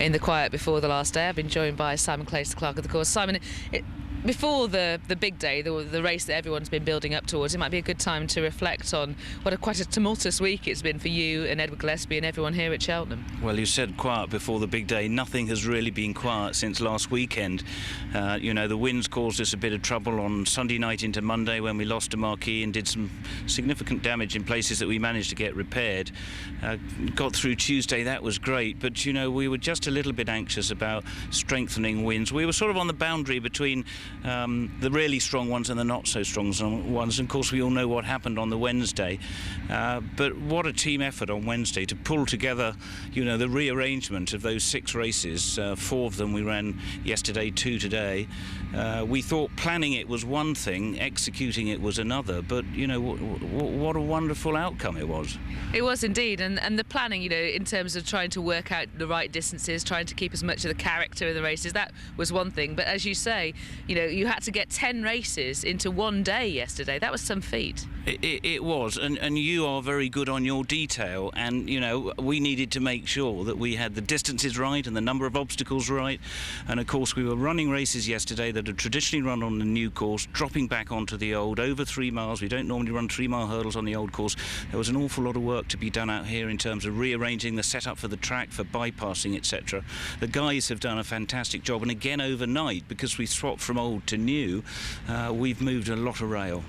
in the quiet before the last day. I've been joined by Simon Clayster, Clark of the course. Simon, before the big day, the race that everyone's been building up towards, it might be a good time to reflect on what quite a tumultuous week it's been for you and Edward Gillespie and everyone here at Cheltenham. Well, you said quiet before the big day. Nothing has really been quiet since last weekend. The winds caused us a bit of trouble on Sunday night into Monday when we lost a marquee and did some significant damage in places that we managed to get repaired. Got through Tuesday, that was great, but we were just a little bit anxious about strengthening winds. We were sort of on the boundary between the really strong ones and the not so strong ones, and of course we all know what happened on the Wednesday, but what a team effort on Wednesday to pull together the rearrangement of those 6 races. 4 of them we ran yesterday, 2 today. We thought planning it was one thing, executing it was another, but what a wonderful outcome it was. It was indeed, and the planning, in terms of trying to work out the right distances, trying to keep as much of the character of the races, that was one thing. But as you say, you had to get 10 races into one day yesterday. That was some feat. It was, and you are very good on your detail, and we needed to make sure that we had the distances right and the number of obstacles right, and of course we were running races yesterday that are traditionally run on the new course, dropping back onto the old, over 3 miles. We don't normally run 3-mile hurdles on the old course. There was an awful lot of work to be done out here in terms of rearranging the setup for the track, for bypassing, etc. The guys have done a fantastic job, and again overnight, because we swapped from old to new, we've moved a lot of rail.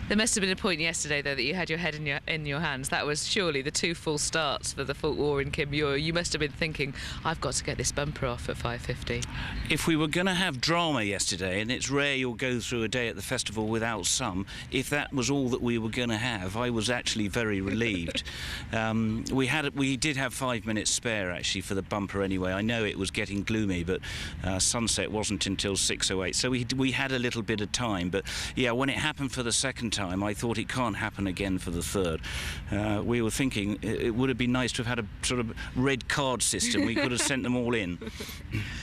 There must have been a point yesterday, though, that you had your head in your hands. That was surely the 2 full starts for the Fault War in Kim Muir. You must have been thinking, I've got to get this bumper off at 5:50. If we were going to have drama yesterday, and it's rare you'll go through a day at the festival without some, if that was all that we were going to have, I was actually very relieved. We did have 5 minutes spare, actually, for the bumper anyway. I know it was getting gloomy, but sunset wasn't until 6:08, so we had a little bit of time. But yeah, when it happened for the second time, I thought it can't happen again for the third. We were thinking it would have been nice to have had a sort of red card system. We could have sent them all in.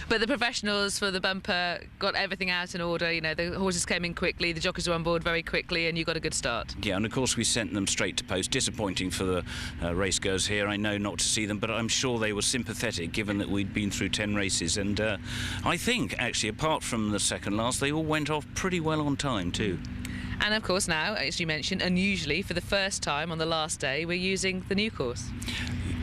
But the professionals for the bumper got everything out in order. The horses came in quickly, the jockeys were on board very quickly, and you got a good start. Yeah, and of course we sent them straight to post. Disappointing for the racegoers here, I know, not to see them, but I'm sure they were sympathetic given that we'd been through 10 races, and I think actually, apart from the second last, they all went off pretty well on time too. And of course now, as you mentioned, unusually for the first time on the last day, we're using the new course.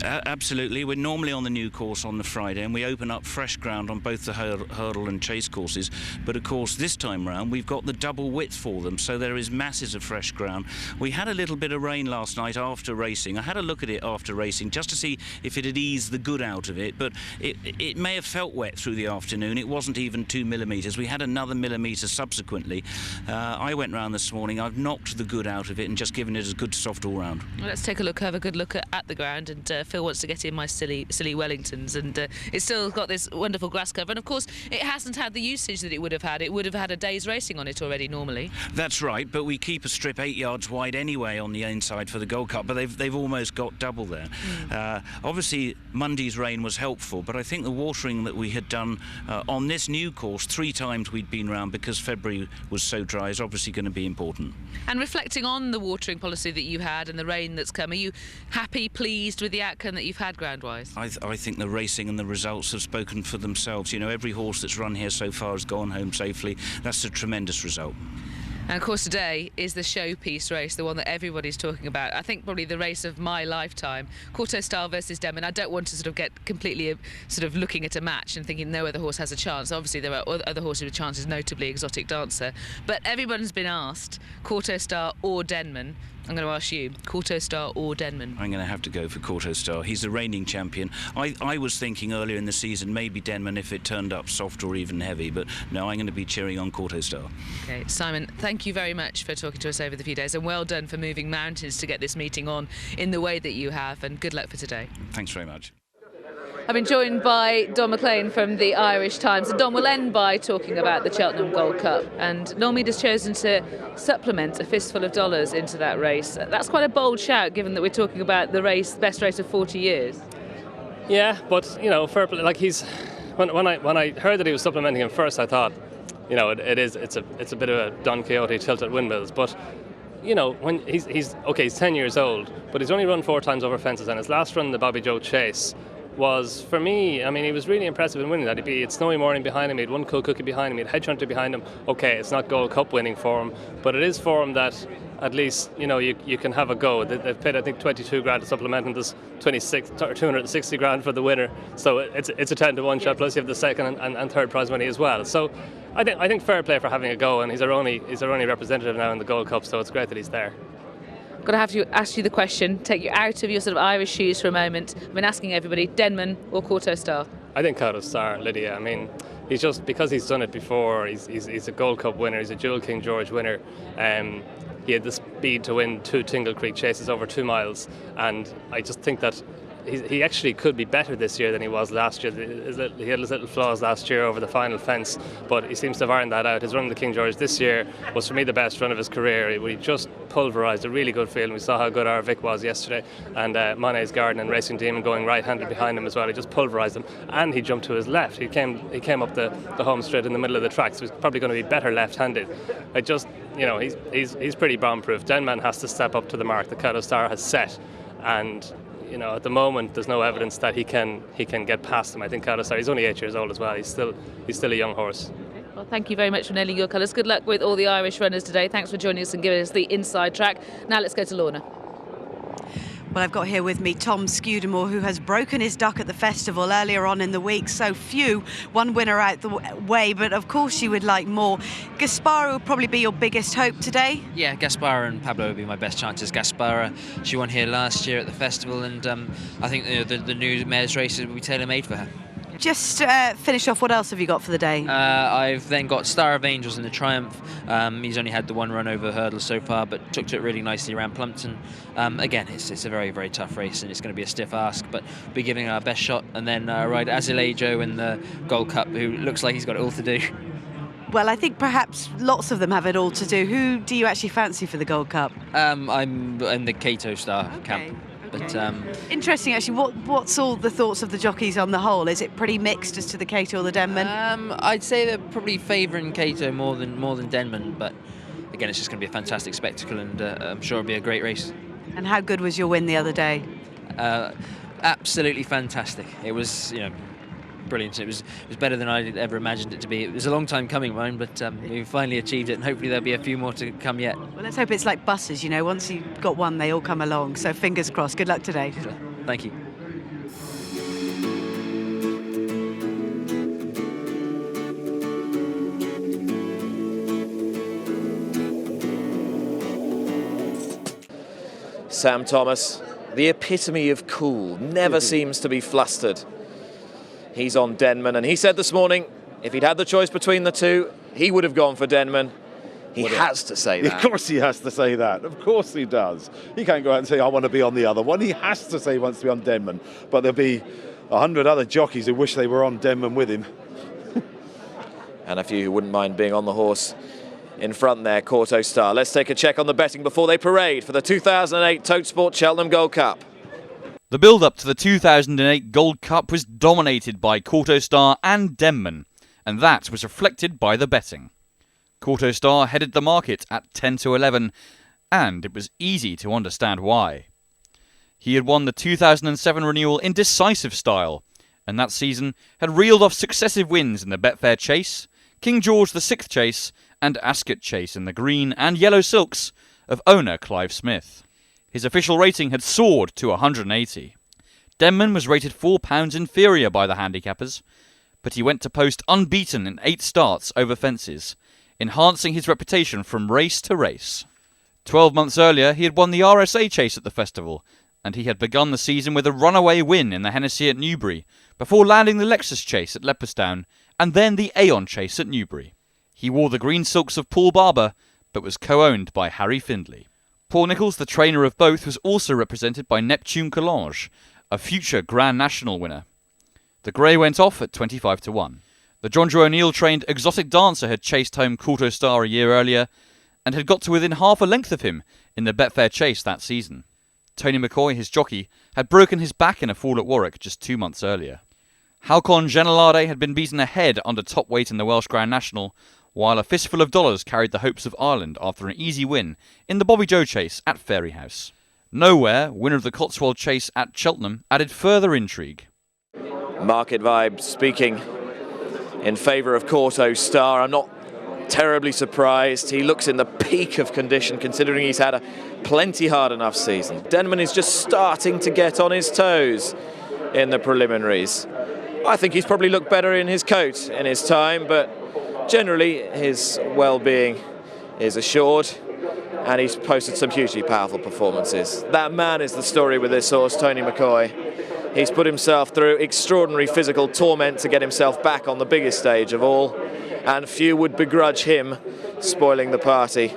Absolutely. We're normally on the new course on the Friday, and we open up fresh ground on both the hurdle and chase courses. But of course, this time round, we've got the double width for them, so there is masses of fresh ground. We had a little bit of rain last night after racing. I had a look at it after racing just to see if it had eased the good out of it, but it may have felt wet through the afternoon. It wasn't even 2 millimetres. We had another millimetre subsequently. I went round this morning. I've knocked the good out of it and just given it a good soft all round. Well, let's take a look, have a good look at the ground, and Phil wants to get in my silly Wellingtons, and it's still got this wonderful grass cover, and of course it hasn't had the usage that it would have had. It would have had a day's racing on it already normally. That's right, but we keep a strip 8 yards wide anyway on the inside for the Gold Cup, but they've almost got double there. Obviously Monday's rain was helpful, but I think the watering that we had done on this new course 3 times we'd been round because February was so dry is obviously going to be important. And reflecting on the watering policy that you had and the rain that's come, are you happy, pleased with the outcome that you've had ground-wise? I think the racing and the results have spoken for themselves. Every horse that's run here so far has gone home safely. That's a tremendous result. And of course today is the showpiece race, the one that everybody's talking about. I think probably the race of my lifetime. Kauto Star versus Denman. I don't want to sort of get completely sort of looking at a match and thinking no other horse has a chance. Obviously there are other horses with chances, notably Exotic Dancer. But everyone's been asked, Kauto Star or Denman. I'm going to ask you, Kauto Star or Denman? I'm going to have to go for Kauto Star. He's the reigning champion. I was thinking earlier in the season maybe Denman if it turned up soft or even heavy, but no, I'm going to be cheering on Kauto Star. OK, Simon, thank you very much for talking to us over the few days, and well done for moving mountains to get this meeting on in the way that you have, and good luck for today. Thanks very much. I've been joined by Don McLean from the Irish Times, and Don, will end by talking about the Cheltenham Gold Cup, and Normid has chosen to supplement a fistful of dollars into that race. That's quite a bold shout, given that we're talking about the best race of 40 years. Yeah, but fair play. Like when I heard that he was supplementing him first, I thought, it's a bit of a Don Quixote tilt at windmills, but when he's 10 years old, but he's only run 4 times over fences, and his last run, the Bobby Joe Chase, was, for me, I mean, he was really impressive in winning that. He had Snowy Morning behind him, he had One Cool Cookie behind him, he had Hedge Hunter behind him. Okay, it's not Gold Cup winning for him, but it is for him that at least, you can have a go. They've paid, I think, 22 grand to supplement, and there's 260 grand for the winner. So it's a 10-to-1 shot, plus you have the second and third prize money as well. So I think fair play for having a go, and he's our only representative now in the Gold Cup, so it's great that he's there. Got to have to ask you the question, take you out of your sort of Irish shoes for a moment. I've been asking everybody, Denman or Kauto Star? I think Kauto Star, Lydia. I mean, he's just, because he's done it before, he's a Gold Cup winner, he's a dual King George winner. He had the speed to win 2 Tingle Creek chases over 2 miles, and I just think that he actually could be better this year than he was last year. He had his little flaws last year over the final fence, but he seems to have ironed that out. His run in the King George this year was, for me, the best run of his career. He just pulverised a really good field. We saw how good our Vic was yesterday, and Monet's Garden and Racing Demon going right-handed behind him as well. He just pulverised them, and he jumped to his left. He came up the home straight in the middle of the track, so he's probably going to be better left-handed. He's pretty bomb-proof. Denman has to step up to the mark that Kauto Star has set, and at the moment there's no evidence that he can get past him. I think Kauto Star, he's only 8 years old as well. He's still a young horse. Well, thank you very much for nailing your colours. Good luck with all the Irish runners today. Thanks for joining us and giving us the inside track. Now let's go to Lorna. Well, I've got here with me Tom Scudamore, who has broken his duck at the festival earlier on in the week. So few, one winner out the way, but of course you would like more. Gaspara will probably be your biggest hope today? Yeah, Gaspara and Pablo would be my best chances. Gaspara, she won here last year at the festival, and I think the new mare's race will be tailor-made for her. Just finish off, what else have you got for the day? I've then got Star of Angels in the Triumph. He's only had the one run over hurdles so far, but took to it really nicely around Plumpton. Again, it's a very, very tough race, and it's going to be a stiff ask, but we're giving our best shot. And then ride Azilejo in the Gold Cup, who looks like he's got it all to do. Well, I think perhaps lots of them have it all to do. Who do you actually fancy for the Gold Cup? I'm in the Kauto Star camp. But, interesting, actually. What's all the thoughts of the jockeys on the whole? Is it pretty mixed as to the Kauto or the Denman? I'd say they're probably favouring Kauto more than Denman, but again, it's just going to be a fantastic spectacle, and I'm sure it'll be a great race. And how good was your win the other day? Absolutely fantastic. It was, brilliant. It was better than I'd ever imagined it to be. It was a long time coming, mine, but we finally achieved it, and hopefully there'll be a few more to come yet. Well, let's hope it's like buses, once you've got one, they all come along. So fingers crossed. Good luck today. Thank you. Sam Thomas, the epitome of cool, never seems to be flustered. He's on Denman, and he said this morning if he'd had the choice between the two, he would have gone for Denman. He has to say that. Of course he has to say that. Of course he does. He can't go out and say, I want to be on the other one. He has to say he wants to be on Denman. But there'll be 100 other jockeys who wish they were on Denman with him. And a few who wouldn't mind being on the horse in front there, Kauto Star. Let's take a check on the betting before they parade for the 2008 Tote Sport Cheltenham Gold Cup. The build-up to the 2008 Gold Cup was dominated by Kauto Star and Denman, and that was reflected by the betting. Kauto Star headed the market at 10-11, and it was easy to understand why. He had won the 2007 renewal in decisive style, and that season had reeled off successive wins in the Betfair Chase, King George the Sixth Chase, and Ascot Chase in the green and yellow silks of owner Clive Smith. His official rating had soared to 180. Denman was rated £4 inferior by the handicappers, but he went to post unbeaten in 8 starts over fences, enhancing his reputation from race to race. 12 months earlier, he had won the RSA Chase at the festival, and he had begun the season with a runaway win in the Hennessy at Newbury, before landing the Lexus Chase at Leopardstown, and then the Aon Chase at Newbury. He wore the green silks of Paul Barber, but was co-owned by Harry Findlay. Paul Nicholls, the trainer of both, was also represented by Neptune Collange, a future Grand National winner. The grey went off at 25-1. The John Joe O'Neill trained Exotic Dancer had chased home Kauto Star a year earlier, and had got to within half a length of him in the Betfair Chase that season. Tony McCoy, his jockey, had broken his back in a fall at Warwick just 2 months earlier. Halcon Genelade had been beaten ahead under top weight in the Welsh Grand National, while a fistful of dollars carried the hopes of Ireland after an easy win in the Bobby Joe Chase at Fairyhouse. Nowhere, winner of the Cotswold Chase at Cheltenham, added further intrigue. Market vibe speaking in favour of Kauto Star. I'm not terribly surprised. He looks in the peak of condition considering he's had a plenty hard enough season. Denman is just starting to get on his toes in the preliminaries. I think he's probably looked better in his coat in his time, but generally his well-being is assured and he's posted some hugely powerful performances. That man is the story with this horse, Tony McCoy. He's put himself through extraordinary physical torment to get himself back on the biggest stage of all, and few would begrudge him spoiling the party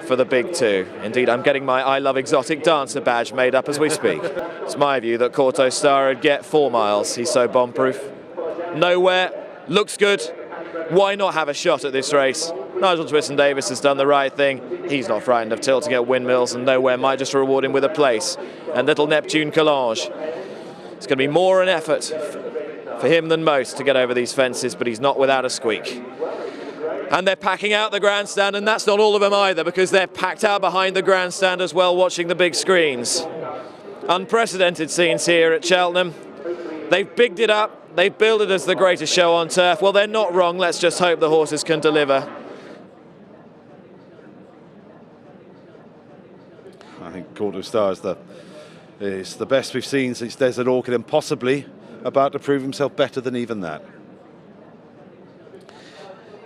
for the big two. Indeed, I'm getting my I Love Exotic Dancer badge made up as we speak. It's my view that Kauto Star would get 4 miles. He's so bomb-proof. Nowhere, looks good. Why not have a shot at this race? Nigel Twiston-Davies has done the right thing. He's not frightened of tilting at windmills, and Nowhere might just reward him with a place. And little Neptune Collage. It's going to be more an effort for him than most to get over these fences, but he's not without a squeak. And they're packing out the grandstand, and that's not all of them either, because they're packed out behind the grandstand as well, watching the big screens. Unprecedented scenes here at Cheltenham. They've bigged it up. They've billed it as the greatest show on turf. Well, they're not wrong. Let's just hope the horses can deliver. I think Kauto Star is the best we've seen since Desert Orchid, and possibly about to prove himself better than even that.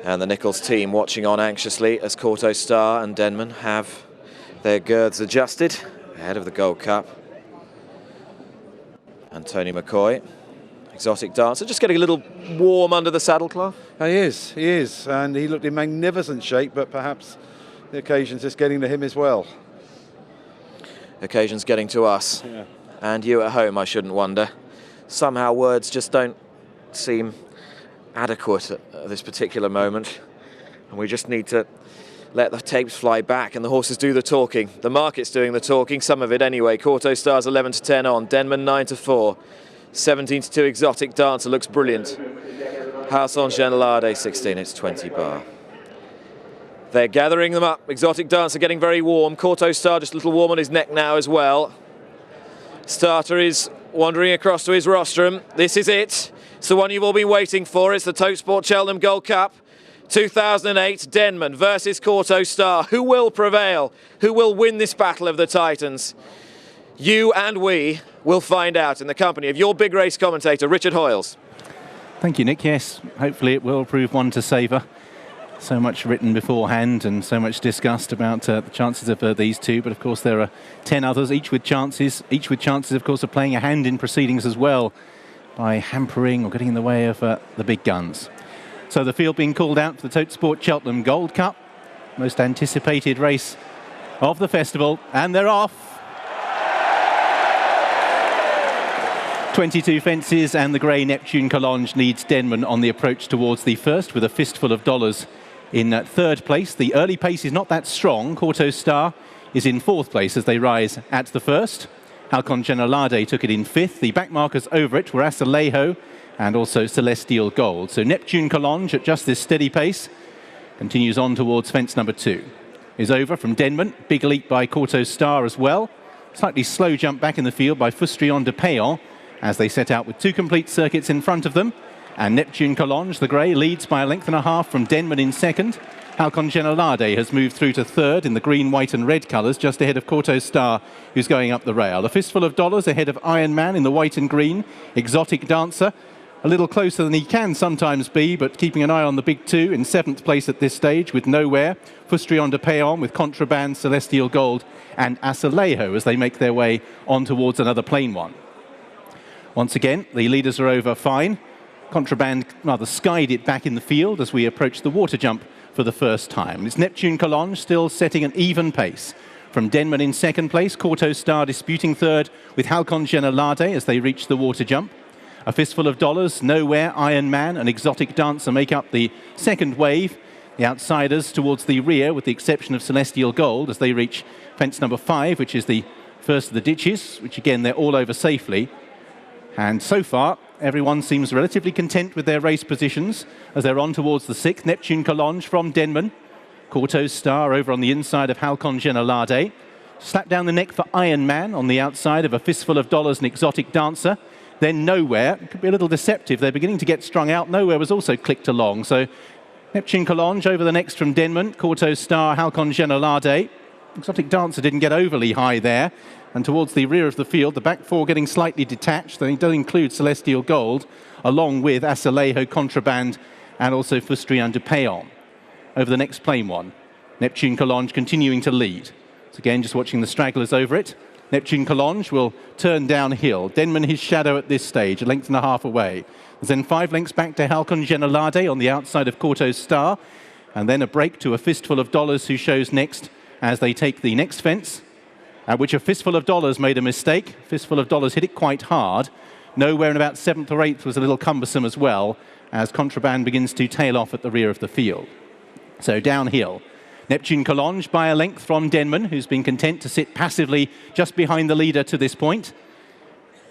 And the Nichols team watching on anxiously as Kauto Star and Denman have their girths adjusted ahead of the Gold Cup. And Tony McCoy, Exotic Dancer, just getting a little warm under the saddlecloth. He is, and he looked in magnificent shape, but perhaps the occasion's just getting to him as well. Occasion's getting to us. Yeah. And you at home, I shouldn't wonder. Somehow words just don't seem adequate at this particular moment, and we just need to let the tapes fly back and the horses do the talking. The market's doing the talking, some of it anyway. Kauto Star's 11-10 on, Denman 9-4, 17-2 Exotic Dancer looks brilliant. House on Genelade 16, it's 20 bar. They're gathering them up. Exotic Dancer getting very warm. Kauto Star just a little warm on his neck now as well. Starter is wandering across to his rostrum. This is it. It's the one you've all been waiting for. It's the Totesport Cheltenham Gold Cup 2008. Denman versus Kauto Star. Who will prevail? Who will win this battle of the Titans? You and we will find out in the company of your big race commentator, Richard Hoyles. Thank you, Nick. Yes, hopefully it will prove one to savour. So much written beforehand and so much discussed about the chances of these two, but of course there are 10 others, each with chances, of course, of playing a hand in proceedings as well by hampering or getting in the way of the big guns. So the field being called out for the Totesport Cheltenham Gold Cup, most anticipated race of the festival, and they're off. 22 fences, and the grey Neptune Collage leads Denman on the approach towards the first with a fistful of dollars in third place. The early pace is not that strong. Kauto Star is in fourth place as they rise at the first. Halcon Genelade took it in fifth. The backmarkers over it were Asalejo and also Celestial Gold. So Neptune Collage at just this steady pace continues on towards fence number 2. Is over from Denman. Big leap by Kauto Star as well. Slightly slow jump back in the field by Fustrion de Payon as they set out with 2 complete circuits in front of them. And Neptune Collage, the grey, leads by a length and a half from Denman in second. Halcon Genelade has moved through to third in the green, white and red colours, just ahead of Kauto Star, who's going up the rail. A fistful of dollars ahead of Iron Man in the white and green. Exotic Dancer, a little closer than he can sometimes be, but keeping an eye on the big two in 7th place at this stage with Nowhere. Fustrion de Payon with Contraband, Celestial Gold and Asalejo as they make their way on towards another plain one. Once again, the leaders are over fine. Contraband rather skied it back in the field as we approach the water jump for the first time. It's Neptune Collage still setting an even pace. From Denman in second place, Kauto Star disputing third with Halcon Genelade as they reach the water jump. A fistful of dollars, Nowhere, Iron Man and Exotic Dancer make up the second wave. The outsiders towards the rear with the exception of Celestial Gold as they reach fence number 5, which is the first of the ditches, which again they're all over safely. And so far, everyone seems relatively content with their race positions as they're on towards the 6th. Neptune Collage from Denman. Kauto Star over on the inside of Halcon Genelade. Slap down the neck for Iron Man on the outside of a fistful of dollars and Exotic Dancer. then Nowhere. It could be a little deceptive. They're beginning to get strung out. Nowhere was also clicked along. So Neptune Collonge over the next from Denman. Kauto Star, Halcon Genelade. Exotic Dancer didn't get overly high there. And towards the rear of the field, the back four getting slightly detached. They do include Celestial Gold, along with Asilejo, Contraband, and also Fustrian du Payon. Over the next plain one, Neptune Collonge continuing to lead. So again, just watching the stragglers over it. Neptune Collonge will turn downhill. Denman his shadow at this stage, a length and a half away. Then 5 lengths back to Halcon Genelade on the outside of Kauto Star. And then a break to A Fistful of Dollars, who shows next as they take the next fence, at which A Fistful of Dollars made a mistake. Fistful of Dollars hit it quite hard. Nowhere in about 7th or 8th was a little cumbersome as well, as Contraband begins to tail off at the rear of the field. So downhill. Neptune Collonge by a length from Denman, who's been content to sit passively just behind the leader to this point.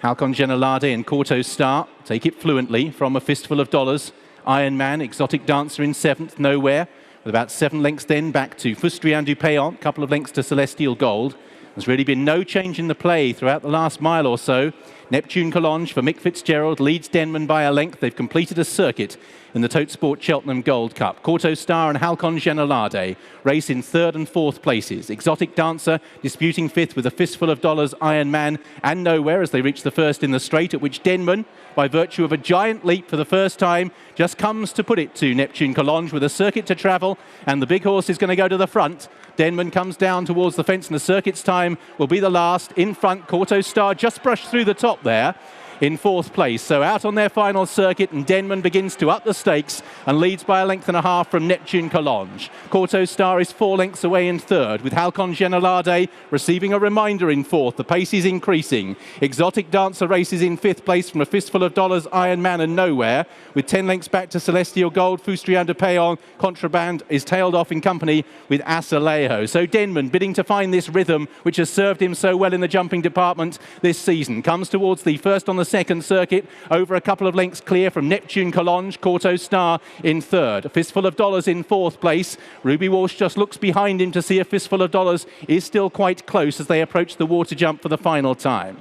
Halcon Genelade and Kauto Star take it fluently from A Fistful of Dollars. Iron Man, Exotic Dancer in 7th, Nowhere. With about 7 lengths then back to Fustrian du Payon, a couple of lengths to Celestial Gold. There's really been no change in the play throughout the last mile or so. Neptune Collonge for Mick Fitzgerald leads Denman by a length. They've completed a circuit in the Tote Sport Cheltenham Gold Cup. Kauto Star and Halcon Genelade race in 3rd and 4th places. Exotic Dancer disputing 5th with A Fistful of Dollars, Iron Man, and Nowhere as they reach the first in the straight, at which Denman, by virtue of a giant leap for the first time, just comes to put it to Neptune Collonge with a circuit to travel, and the big horse is going to go to the front. Denman comes down towards the fence, and the circuit's time will be the last. In front, Kauto Star just brushed through the top there in 4th place. So out on their final circuit, and Denman begins to up the stakes and leads by a length and a half from Neptune Collonge. Kauto Star is 4 lengths away in 3rd, with Halcon Genelade receiving a reminder in 4th. The pace is increasing. Exotic Dancer races in 5th place from A Fistful of Dollars, Iron Man, and Nowhere, with 10 lengths back to Celestial Gold. Fustrian du Payon. Contraband is tailed off in company with Asilejo. So Denman, bidding to find this rhythm which has served him so well in the jumping department this season, comes towards the first on the second circuit, over a couple of lengths clear from Neptune Collonge. Kauto Star in 3rd. A Fistful of Dollars in 4th place. Ruby Walsh just looks behind him to see A Fistful of Dollars is still quite close as they approach the water jump for the final time.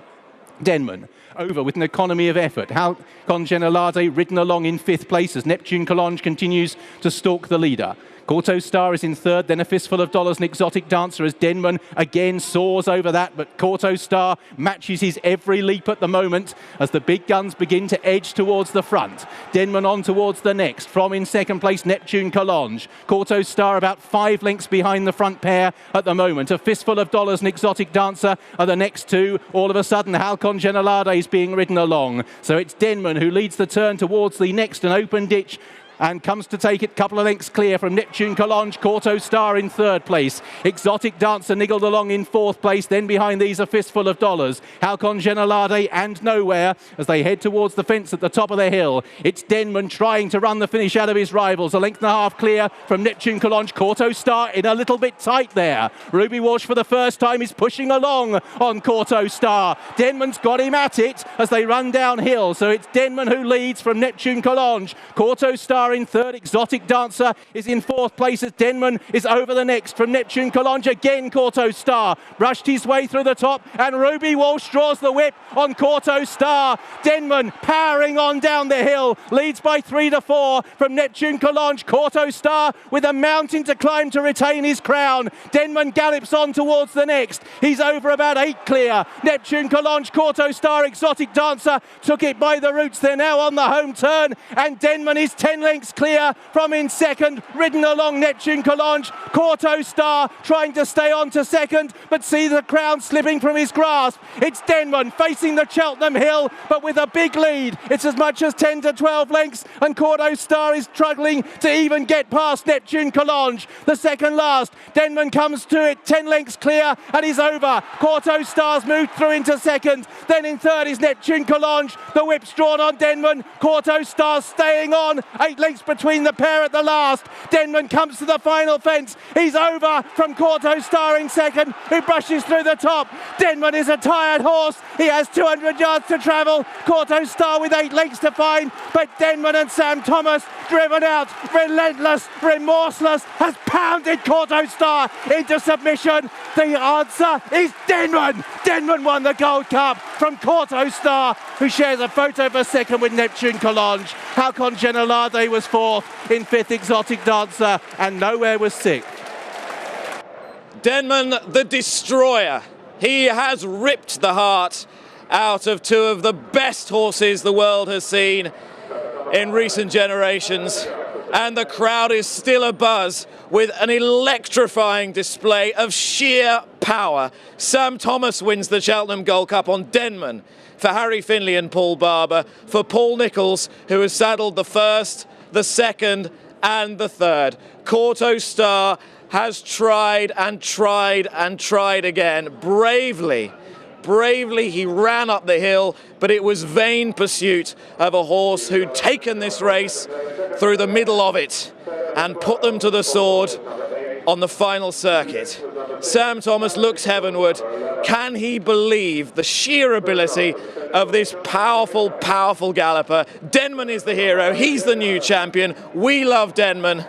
Denman over with an economy of effort. Halcon Genelade ridden along in 5th place as Neptune Collonge continues to stalk the leader. Kauto Star is in 3rd, then A Fistful of Dollars and Exotic Dancer as Denman again soars over that, but Kauto Star matches his every leap at the moment as the big guns begin to edge towards the front. Denman on towards the next. From in 2nd place, Neptune Collonge. Kauto Star about 5 lengths behind the front pair at the moment. A Fistful of Dollars and Exotic Dancer are the next two. All of a sudden, Halcon Genelade is being ridden along. So it's Denman who leads the turn towards the next, an open ditch, and comes to take it a couple of lengths clear from Neptune Collonge. Kauto Star in 3rd place. Exotic Dancer niggled along in 4th place. Then behind these, A Fistful of Dollars, Halcon Genelade and Nowhere as they head towards the fence at the top of the hill. It's Denman trying to run the finish out of his rivals. A length and a half clear from Neptune Collonge. Kauto Star in a little bit tight there. Ruby Walsh for the first time is pushing along on Kauto Star. Denman's got him at it as they run downhill. So it's Denman who leads from Neptune Collonge. Kauto Star in 3rd. Exotic Dancer is in 4th place as Denman is over the next from Neptune Collonge. Again, Kauto Star brushed his way through the top, and Ruby Walsh draws the whip on Kauto Star. Denman powering on down the hill, leads by 3 to 4 from Neptune Collonge. Kauto Star with a mountain to climb to retain his crown. Denman gallops on towards the next. He's over about 8 clear. Neptune Collonge, Kauto Star, Exotic Dancer took it by the roots. They're now on the home turn, and Denman is 10 lengths clear from in 2nd, ridden along Neptune Collonge. Kauto Star trying to stay on to 2nd, but see the crown slipping from his grasp. It's Denman facing the Cheltenham Hill, but with a big lead. It's as much as 10 to 12 lengths, and Kauto Star is struggling to even get past Neptune Collonge. The second last, Denman comes to it, 10 lengths clear, and he's over. Kauto Star's moved through into 2nd. Then in 3rd is Neptune Collonge. The whip's drawn on Denman. Kauto Star staying on, 8 lengths lengths between the pair at the last. Denman comes to the final fence. He's over from Kauto Star in second, who brushes through the top. Denman is a tired horse. He has 200 yards to travel. Kauto Star with 8 lengths to find, but Denman and Sam Thomas, driven out, relentless, remorseless, has pounded Kauto Star into submission. The answer is Denman. Denman won the Gold Cup from Kauto Star, who shares a photo for second with Neptune Collonge. Halcon Genelade was fourth, in fifth Exotic Dancer, and Nowhere was sixth. Denman, the destroyer. He has ripped the heart out of two of the best horses the world has seen in recent generations. And the crowd is still abuzz with an electrifying display of sheer power. Sam Thomas wins the Cheltenham Gold Cup on Denman for Harry Findlay and Paul Barber, for Paul Nicholls, who has saddled the first, the second and the third. Kauto Star has tried and tried and tried again. Bravely he ran up the hill, but it was vain pursuit of a horse who'd taken this race through the middle of it and put them to the sword on the final circuit. Sam Thomas looks heavenward. Can he believe the sheer ability of this powerful, powerful galloper? Denman is the hero. He's the new champion. We love Denman.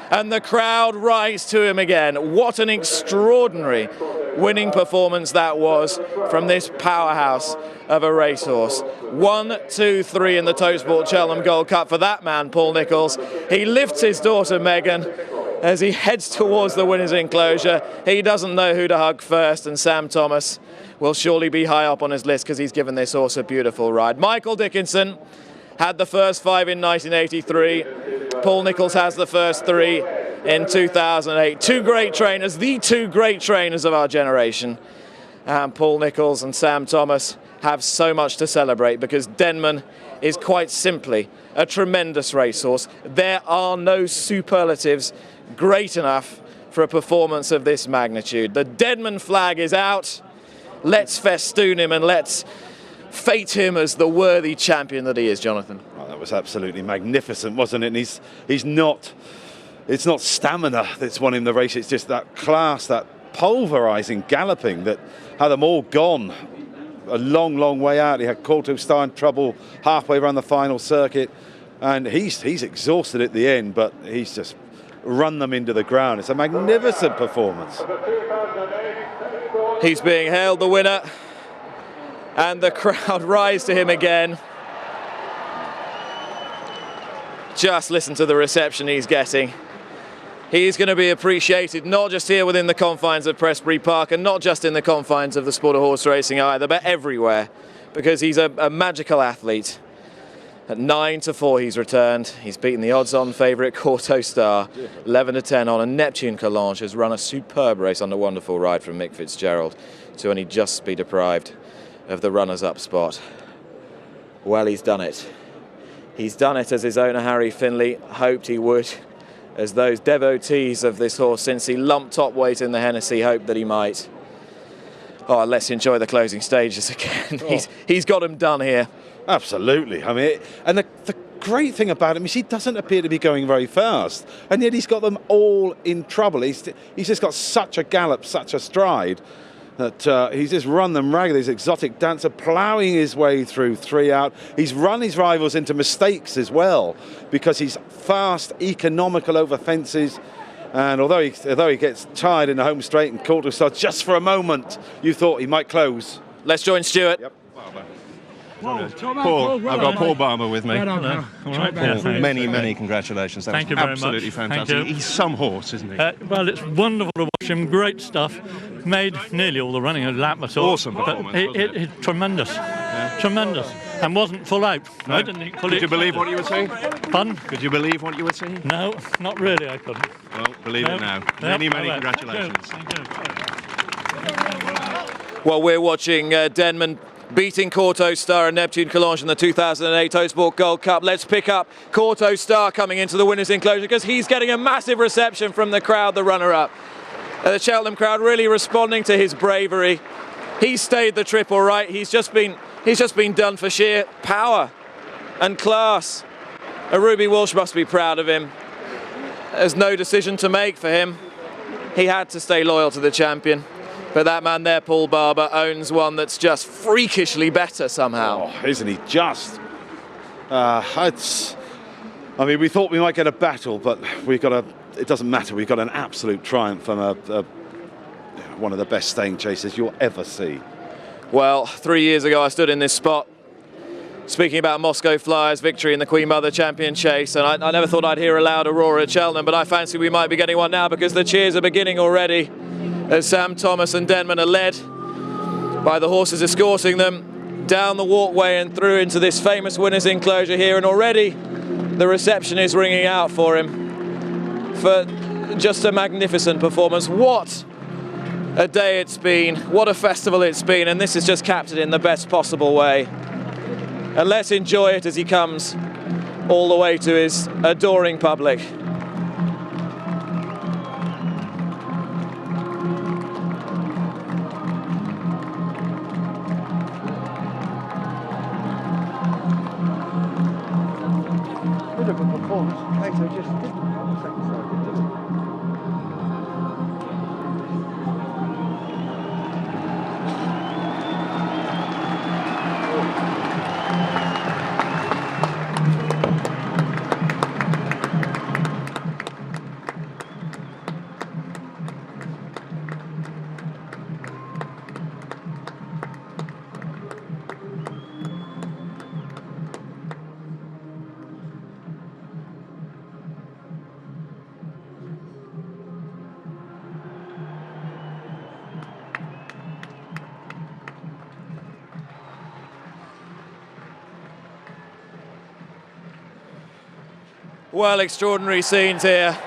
And the crowd rise to him again. What an extraordinary winning performance that was from this powerhouse of a racehorse. 1, 2, 3 in the Towsport Cheltenham Gold Cup for that man, Paul Nicholls. He lifts his daughter Megan as he heads towards the winner's enclosure. He doesn't know who to hug first, and Sam Thomas will surely be high up on his list because he's given this horse a beautiful ride. Michael Dickinson had the first 5 in 1983. Paul Nicholls has the first 3 in 2008. Two great trainers, the two great trainers of our generation. And Paul Nicholls and Sam Thomas have so much to celebrate because Denman is quite simply a tremendous racehorse. There are no superlatives great enough for a performance of this magnitude. The Denman flag is out. Let's festoon him and let's fate him as the worthy champion that he is, Jonathan. Oh, that was absolutely magnificent, wasn't it? And he's not, it's not stamina that's won him the race, it's just that class, that pulverising galloping that had them all gone a long, long way out. He had Kauto Star in trouble halfway around the final circuit, and he's exhausted at the end, but he's just run them into the ground. It's a magnificent performance. He's being hailed the winner, and the crowd rise to him again. Just listen to the reception he's getting. He's going to be appreciated not just here within the confines of Prestbury Park and not just in the confines of the sport of horse racing either, but everywhere, because he's a magical athlete. At 9-4 he's returned. He's beaten the odds-on favourite Kauto Star, 11-10 on, and Neptune Collonge has run a superb race on a wonderful ride from Mick Fitzgerald to only just be deprived of the runners-up spot. Well, he's done it. He's done it as his owner Harry Findlay hoped he would, as those devotees of this horse since he lumped top weight in the Hennessy hoped that he might. Oh, let's enjoy the closing stages again. Oh. He's got him done here. Absolutely. I mean, and the great thing about him is he doesn't appear to be going very fast, and yet he's got them all in trouble. He's just got such a gallop, such a stride, that he's just run them ragged. This Exotic Dancer ploughing his way through 3 out. He's run his rivals into mistakes as well, because he's fast, economical over fences. And although he gets tired in the home straight and Kauto Star, just for a moment, you thought he might close. Let's join Stuart. Yep. Paul, I've got Paul Barber with me. All right, Paul, many congratulations. That Thank was you very absolutely much. fantastic. Thank you. He's some horse, isn't he? Well, it's wonderful to watch him. Great stuff. Made nearly all the running a lap or so. Awesome performance, wasn't it? Tremendous. Yeah. Tremendous. And wasn't full out. No. I didn't fully Could you believe what you were seeing? Pardon? Could you believe what you were seeing? No, not really, I couldn't. Well, believe it now. Many congratulations. Thank you. Well, we're watching Denman beating Kauto Star and Neptune Collonge in the 2008 Towsport Gold Cup. Let's pick up Kauto Star coming into the winner's enclosure because he's getting a massive reception from the crowd, the runner-up. The Cheltenham crowd really responding to his bravery. He's stayed the trip all right. He's just been done for sheer power and class. Ruby Walsh must be proud of him. There's no decision to make for him. He had to stay loyal to the champion. But that man there, Paul Barber, owns one that's just freakishly better somehow. Oh, isn't he just? I mean, we thought we might get a battle, but it doesn't matter. We've got an absolute triumph from one of the best staying chasers you'll ever see. Well, 3 years ago I stood in this spot speaking about Moscow Flyers' victory in the Queen Mother Champion Chase, and I never thought I'd hear a loud roar at Cheltenham, but I fancy we might be getting one now because the cheers are beginning already as Sam Thomas and Denman are led by the horses escorting them down the walkway and through into this famous winner's enclosure here, and already the reception is ringing out for him for just a magnificent performance. What a day it's been, what a festival it's been, and this is just captured in the best possible way. And let's enjoy it as he comes all the way to his adoring public. Good performance. Kauto just didn't on the second side, did he? Well, extraordinary scenes here.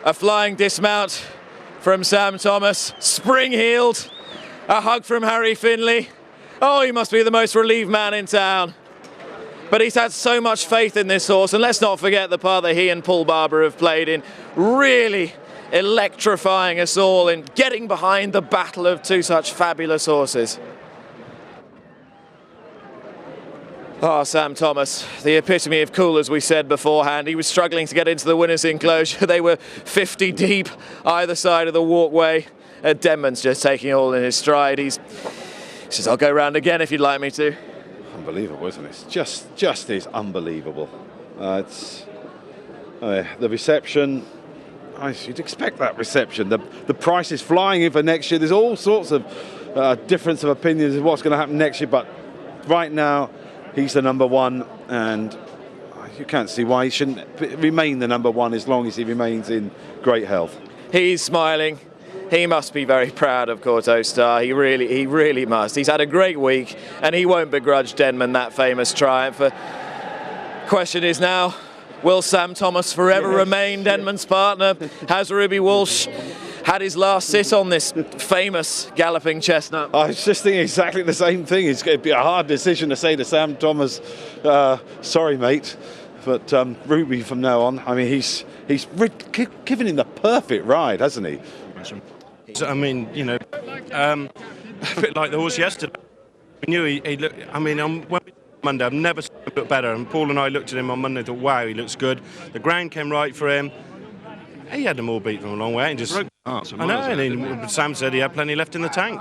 A flying dismount from Sam Thomas, spring-heeled, a hug from Harry Findlay. Oh, he must be the most relieved man in town. But he's had so much faith in this horse, and let's not forget the part that he and Paul Barber have played in really electrifying us all in getting behind the battle of two such fabulous horses. Oh, Sam Thomas, the epitome of cool, as we said beforehand. He was struggling to get into the winner's enclosure. They were 50 deep either side of the walkway. Denman's just taking it all in his stride. He says, I'll go round again if you'd like me to. Unbelievable, isn't it? It's just is unbelievable. The reception, you'd expect that reception. The price is flying in for next year. There's all sorts of difference of opinions of what's going to happen next year, but right now, he's the number one, and you can't see why he shouldn't remain the number one as long as he remains in great health. He's smiling. He must be very proud of Kauto Star. He really must. He's had a great week, and he won't begrudge Denman that famous triumph. The question is now, will Sam Thomas forever remain Denman's partner? Has Ruby Walsh had his last sit on this famous galloping chestnut? I was just thinking exactly the same thing. It's going to be a hard decision to say to Sam Thomas, sorry, mate, but Ruby from now on. I mean, he's given him the perfect ride, hasn't he? I mean, you know, a bit like the horse yesterday. We knew he looked. I mean, when Monday, I've never seen him look better. And Paul and I looked at him on Monday and thought, wow, he looks good. The ground came right for him. He had them all beat from a long way and just. I know, and Sam said he had plenty left in the tank.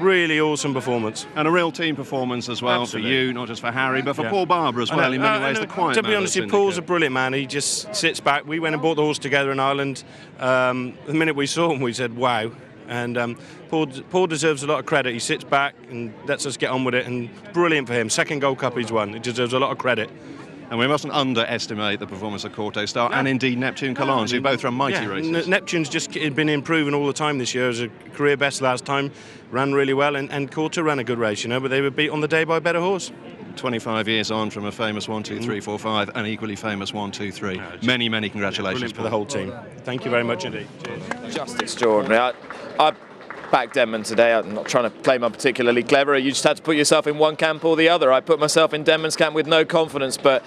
Really awesome performance. And a real team performance as well. Absolutely. For you, not just for Harry, but for Paul Barber as well. In many ways, the quiet. To be honest, Paul's a brilliant man. He just sits back. We went and bought the horse together in Ireland. The minute we saw him, we said, wow. And Paul deserves a lot of credit. He sits back and lets us get on with it, and brilliant for him. Second Gold Cup he's won. He deserves a lot of credit. And we mustn't underestimate the performance of Kauto Star and indeed Neptune Collonges, who both run mighty races. Neptune's just been improving all the time this year. It was a career best last time, ran really well, and Kauto ran a good race, you know, but they were beat on the day by a better horse. 25 years on from a famous 1, 2, 3, 4, 5, and equally famous 1, 2, 3. Many congratulations. Brilliant for the whole team. Thank you very much indeed. Cheers. Just extraordinary. I backed Denman today. I'm not trying to claim I'm particularly clever. You just had to put yourself in one camp or the other. I put myself in Denman's camp with no confidence, but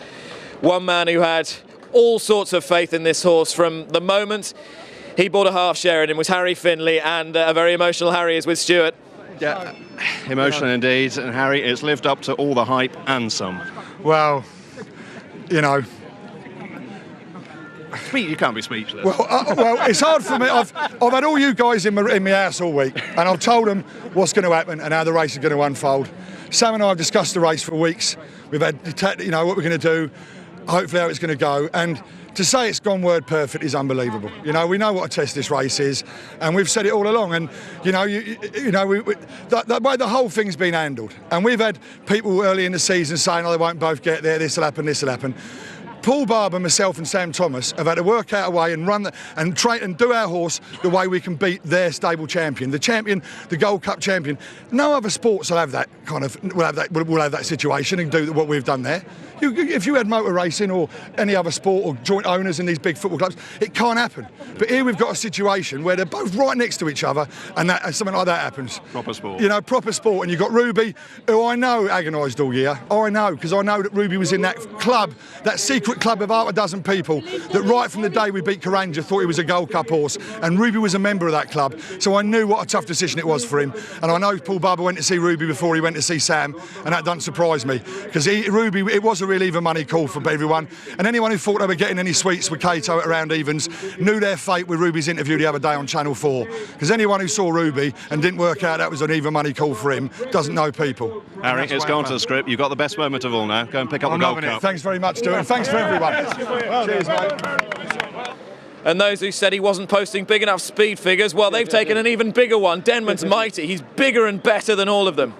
one man who had all sorts of faith in this horse from the moment he bought a half share in him was Harry Findlay, and a very emotional Harry is with Stuart. Yeah, emotional indeed, and Harry, it's lived up to all the hype and some. Well, you know. You can't be speechless. Well, it's hard for me. I've had all you guys in my house all week, and I've told them what's going to happen and how the race is going to unfold. Sam and I have discussed the race for weeks. We've had, you know, what we're going to do, hopefully how it's going to go, and to say it's gone word perfect is unbelievable. You know, we know what a test this race is, and we've said it all along. And you know, the way the whole thing's been handled, and we've had people early in the season saying, "Oh, they won't both get there. This will happen. This will happen." Paul Barber, myself and Sam Thomas have had to work out a way and run and train and do our horse the way we can beat their stable champion, the Gold Cup champion. No other sports will have that kind of will have that situation and do what we've done there. If you had motor racing or any other sport or joint owners in these big football clubs, it can't happen. But here we've got a situation where they're both right next to each other, and something like that happens. Proper sport. You know, proper sport. And you've got Ruby, who I know agonised all year. I know, because I know that Ruby was in that club, that secret club of half a dozen people that right from the day we beat Karanja thought he was a Gold Cup horse, and Ruby was a member of that club. So I knew what a tough decision it was for him. And I know Paul Barber went to see Ruby before he went to see Sam, and that doesn't surprise me, because Ruby, it was a real even money call for everyone, and anyone who thought they were getting any sweets with Kauto at around evens knew their fate with Ruby's interview the other day on Channel 4, because anyone who saw Ruby and didn't work out that was an even money call for him doesn't know people. Harry, it's gone to the script. You've got the best moment of all now. Go and pick up the Gold Cup. Thanks very much, Stuart. Thanks for everyone. Cheers, mate. And those who said he wasn't posting big enough speed figures, well, they've taken an even bigger one. Denman's mighty. He's bigger and better than all of them.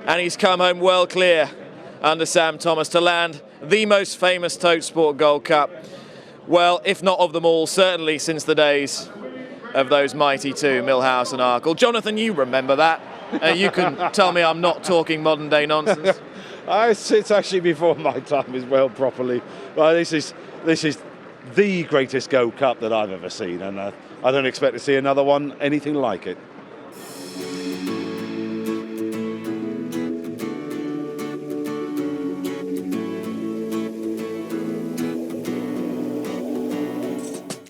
And he's come home well clear under Sam Thomas to land the most famous Tote Sport Gold Cup. Well, if not of them all, certainly since the days of those mighty two, Millhouse and Arkle. Jonathan, you remember that. You can tell me I'm not talking modern day nonsense. It's actually before my time as well, properly. Well, this is the greatest Gold Cup that I've ever seen, and I don't expect to see another one anything like it.